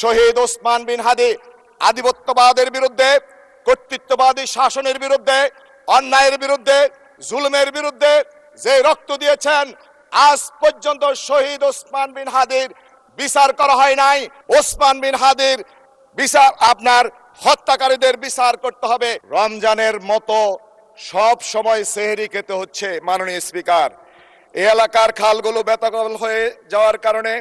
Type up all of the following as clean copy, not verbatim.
শহীদ ওসমান বিন হাদি আধিপত্যবাদের বিরুদ্ধে, কর্তৃত্ববাদী শাসনের বিরুদ্ধে, অন্যায়ের বিরুদ্ধে, জুলুমের বিরুদ্ধে যে রক্ত দিয়েছেন, আজ পর্যন্ত শহীদ ওসমান বিন হাদির বিচার করা হয় নাই। ওসমান বিন হাদির বিচার, আপনার হত্যাকারীদের বিচার করতে হবে। রমজানের মতো সব সময় সেহরি খেতে হচ্ছে। মাননীয় স্পিকার, এই এলাকার খালগুলো বেদখল হয়ে যাওয়ার কারণে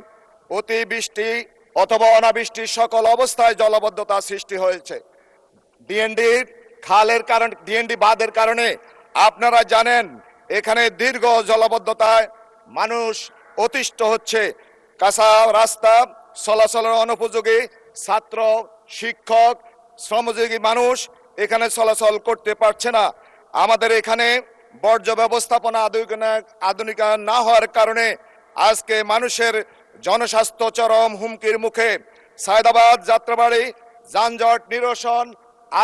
অতিবৃষ্টি অথবা অনাবৃষ্টির সকল অবস্থায় জলাবদ্ধতা সৃষ্টি হয়েছে। ডিএনডির খালের কারণে, ডিএনডি বাঁধের কারণে আপনারা জানেন এখানে দীর্ঘ জলাবদ্ধতায় মানুষ অতিষ্ঠ হচ্ছে। কাঁচা রাস্তা, চলাচলের অনুপযোগী, ছাত্র, শিক্ষক, শ্রমজীবী মানুষ এখানে চলাচল করতে পারছে না। আমাদের এখানে বর্জ্য ব্যবস্থাপনা আধুনিকায়ন না হওয়ার কারণে আজকে মানুষের জনস্বাস্থ্য চরম হুমকির মুখে। সায়দাবাদ যাত্রাবাড়ি যানজট নিরসন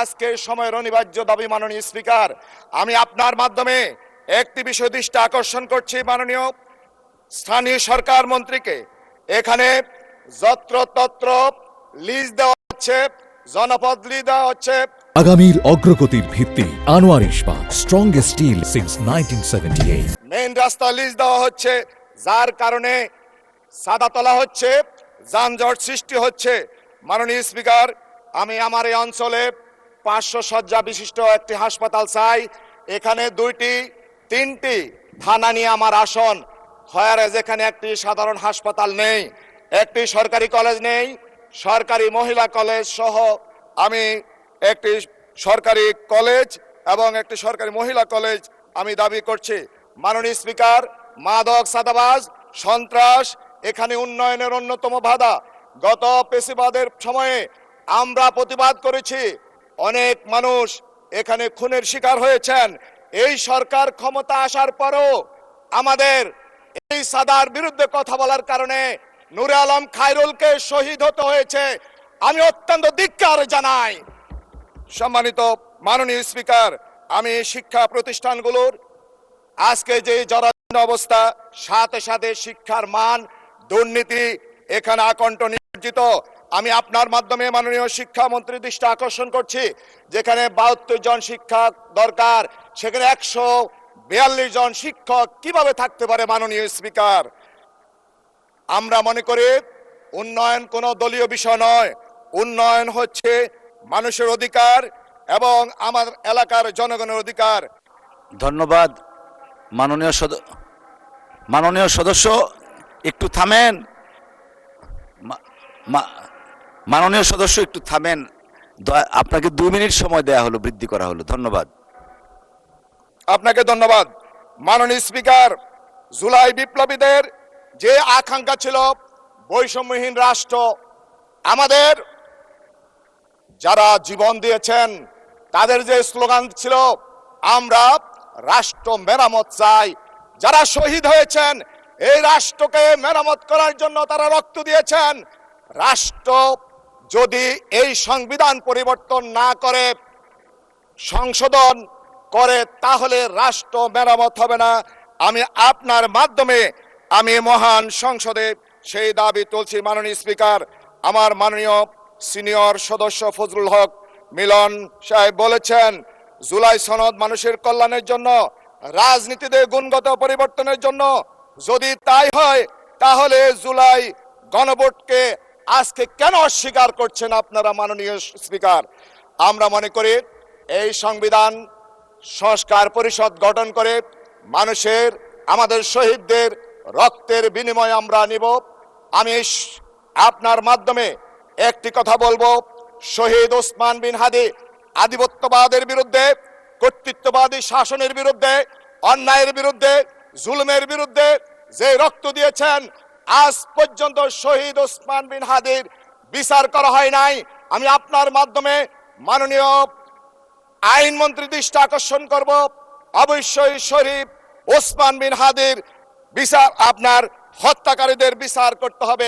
আজকের সময়ের অনিবার্য দাবি। মাননীয় স্পিকার, আমি আপনার মাধ্যমে একটি বিষয় দৃষ্টি আকর্ষণ করছি মাননীয় স্থানীয় সরকার মন্ত্রীকে। এখানে যত্রতত্র লিজ দেওয়া হচ্ছে, জনপদ লিজ দেওয়া হচ্ছে। আগামীর অগ্রগতির ভিত্তি আনোয়ার ইস্পাত, স্ট্রংগেস্ট স্টিল সিন্স 1978। মেইন রাস্তা লিজ দেওয়া হচ্ছে, যার কারণে সাদা তোলা হচ্ছে, যানজট সৃষ্টি হচ্ছে। মাননীয় স্পিকার, আমি আমার এই অঞ্চলে 500 শয্যা বিশিষ্ট একটি হাসপাতাল চাই। এখানে 2টি 3টি থানা নিয়ে আমার আসন। হয়ারেজ এখানে একটি সাধারণ হাসপাতাল নেই, একটি সরকারি কলেজ নেই, সরকারি মহিলা কলেজ সহ আমি একটি সরকারি কলেজ এবং একটি সরকারি মহিলা কলেজ আমি দাবি করছি। মাননীয় স্পিকার, মাদক, সাদাবাজ, সন্ত্রাস এখানে উন্নয়নের অন্যতম বাধা। গত পেশিবাদের সময়ে আমরা প্রতিবাদ করেছি, অনেক মানুষ এখানে খুনের শিকার হয়েছেন। এই সরকার ক্ষমতা আসার পরও আমাদের এই সাদার বিরুদ্ধে কথা বলার কারণে নূরে আলম খায়রুলকে শহীদ হতে হয়েছে। আমি অত্যন্ত ধিক্কার জানাই। সম্মানিত মাননীয় স্পিকার, আমি শিক্ষা প্রতিষ্ঠানগুলোর আজকে যে জরাজীর্ণ অবস্থা, সাথে সাথে শিক্ষার মান, দুর্নীতি এখানে আকণ্ঠ নিয়োজিত। আমি আপনার মাধ্যমে মাননীয় শিক্ষামন্ত্রীর দৃষ্টি আকর্ষণ করছি, যেখানে 72 জন শিক্ষক দরকার সেখানে 142 জন শিক্ষক কিভাবে থাকতে পারে? মাননীয় স্পিকার, আমরা মনে করি উন্নয়ন কোনো দলীয় বিষয় নয়, উন্নয়ন হচ্ছে মানুষের অধিকার এবং আমার এলাকার জনগণের অধিকার। ধন্যবাদ। মাননীয় সদস্য একটু থামেন। মাননীয় সদস্য একটু থামেন, আপনাকে 2 মিনিট সময় দেয়া হলো, বৃদ্ধি করা হলো। ধন্যবাদ। আপনাকে ধন্যবাদ। মাননীয় স্পিকার, জুলাই বিপ্লবীদের যে আকাঙ্ক্ষা ছিল বৈষম্যহীন রাষ্ট্র, আমাদের যারা জীবন দিয়েছেন তাদের যে স্লোগান ছিল আমরা রাষ্ট্র মেরামত চাই, যারা শহীদ হয়েছেন এই রাষ্ট্রকে মেরামত করার জন্য তারা রক্ত দিয়েছেন। রাষ্ট্র যদি এই সংবিধান পরিবর্তন না করে, সংশোধন করে, তাহলে রাষ্ট্র মেরামত হবে না। আমি আপনার মাধ্যমে আমি মহান সংসদে সেই দাবি তুলছি। মাননীয় স্পিকার, আমার মাননীয় সিনিয়র সদস্য ফজলুল হক মিলন সাহেব বলেছেন জুলাই সনদ মানুষের কল্যাণের জন্য, রাজনীতিতে গুণগত পরিবর্তনের জন্য। যদি তাই হয় তাহলে জুলাই গণভোটকে আজকে কেন অস্বীকার করছেন আপনারা? মাননীয় স্পিকার, আমরা মনে করি এই সংবিধান সংস্কার পরিষদ গঠন করে মানুষের, আমাদের শহীদদের রক্তের বিনিময় আমরা নিব। আমি আপনার মাধ্যমে একটি কথা বলবো, শহীদ ওসমান বিন হাদি আধিপত্যবাদের বিরুদ্ধে, কর্তৃত্ববাদী শাসনের বিরুদ্ধে, অন্যায়ের বিরুদ্ধে, জুলুমের বিরুদ্ধে যে রক্ত দিয়েছেন, আজ পর্যন্ত শহীদ ওসমান বিন হাদির বিচার করা হয় নাই। আমি আপনার মাধ্যমে মাননীয় আইনমন্ত্রী দৃষ্টি আকর্ষণ করব, অবশ্যই শহীদ ওসমান বিন হাদির বিচার, আপনার হত্যাকারীদের বিচার করতে হবে।